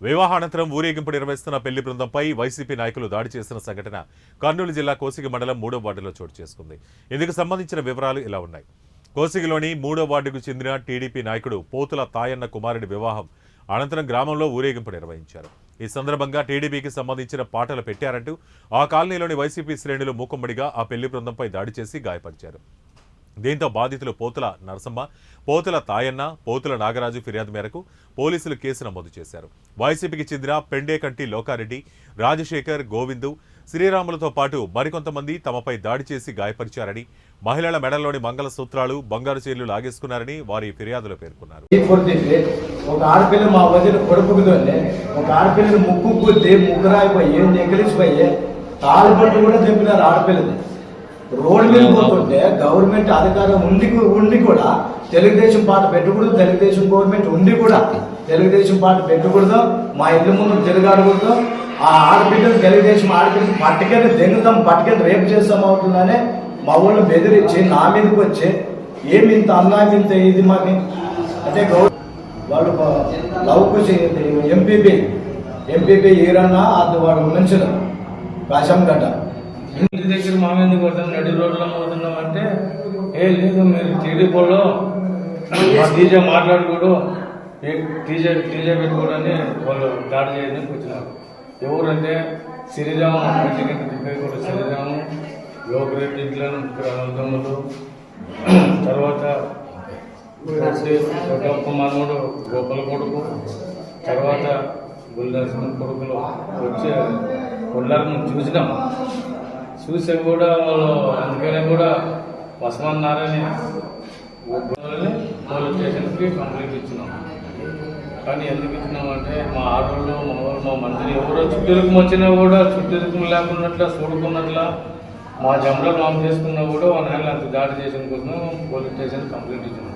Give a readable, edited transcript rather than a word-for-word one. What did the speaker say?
వివాహానంతరం ఊరేగింపు నిర్వహిస్తున్న పెళ్లి బృందంపై వైసీపీ నాయకులు దాడి చేసిన సంఘటన కర్నూలు జిల్లా కోసిగి మండలం 3వ వార్డులో చోటు చేసుకుంది. ఇందుకు సంబంధించిన వివరాలు ఇలా ఉన్నాయి. కోసిగిలోని 3వ వార్డుకు చెందిన టీడీపీ నాయకుడు పోతుల తాయన్న కుమారుడి వివాహం అనంతరం గ్రామంలో ఊరేగింపు నిర్వహించారు. ఈ సందర్భంగా టీడీపీకి సంబంధించిన పాటలు పెట్టారంటూ ఆ కాలనీలోని వైసీపీ శ్రేణులు మూకుమ్మడిగా ఆ పెళ్లి బృందంపై దాడి చేసి గాయపరిచారు. దీంతో బాధితులు పోతుల నరసమ్మ, పోతుల తాయన్న, పోతుల నాగరాజు ఫిర్యాదు మేరకు పోలీసులు కేసు నమోదు చేశారు. వైసీపీకి చెందిన పెండేకంటి లోకారెడ్డి, రాజశేఖర్, గోవిందు, శ్రీరాములతో పాటు మరికొంతమంది తమపై దాడి చేసి గాయపరిచారని, మహిళల మెడల్లోని మంగళ సూత్రాలు, బంగారు చీరలు లాగేసుకున్నారని వారి ఫిర్యాదులో పేర్కొన్నారు. ఒక ఆడపిల్ల మా వదిన కొడుకుతోనే ఒక ఆడపిల్లని ముక్కు గుద్ది ముగ్గురాయిపోయి నెగిలిసిపోయి తాళపట్టు కూడా తెప్పినారు. ఆడపిల్లది రోడ్డు మీద పోతుంటే గవర్నమెంట్ అధికారం ఉండి కూడా తెలుగుదేశం పాట పెట్టకూడదు, తెలుగుదేశం గవర్నమెంట్ ఉండి కూడా తెలుగుదేశం పాట పెట్టకూడదు, మా ఇల్లు ముందు తిరగాడకూడదు, ఆ ఆడపిల్లలు తెలుగుదేశం ఆడపిల్లలు పట్టుకెళ్ళి దెంగుతాం, పట్టుకెళ్ళి రేపు చేస్తాం అవుతుందని మా ఊళ్ళో బెదిరించి నా మీదకి వచ్చి ఏమి ఇంత అన్నాకింత ఇది మాకి అంటే వాళ్ళు లవ్కు ఎంపీపీ ఈరన్న అది వాడు మనుషులు కాశం గడ్డ ఇంటి దగ్గర మా మీద కొడతాం, నడి రోడ్లో పోతున్నాం అంటే ఏ లేదు మీరు టీడీపీలో టీజే మాట్లాడుకోడు, టీజే పెట్టుకోడని వాళ్ళు దాడి చేయడానికి వచ్చినారు. ఎవరంటే శ్రీరాము ఇంటికి కూడా శ్రీరాము, యోగరెడ్డి ఇంట్లో తమ్ముడు, తర్వాత ఒక మనముడు గోపాల కొడుకు, తర్వాత గుల్దాసిన కొడుకులు వచ్చి కొల్లారని చూసినాం. చూసే కూడా వాళ్ళు అందుకనే కూడా వసమన్నారని పోలీస్ స్టేషన్కి కంప్లైంట్ ఇచ్చినాం. కానీ ఎందుకు ఇచ్చినామంటే మా ఆటోళ్ళు మా మంత్రి ఎవరో చుట్టూరుకు వచ్చినా కూడా చుట్టూరుకు లేకున్నట్ల చూడుకున్నట్ల మా జంలో మామ చేసుకున్నా కూడా 1 నెల అంత దాడి చేసిన కోసం పోలీస్ స్టేషన్ కంప్లైంట్ ఇచ్చినాం.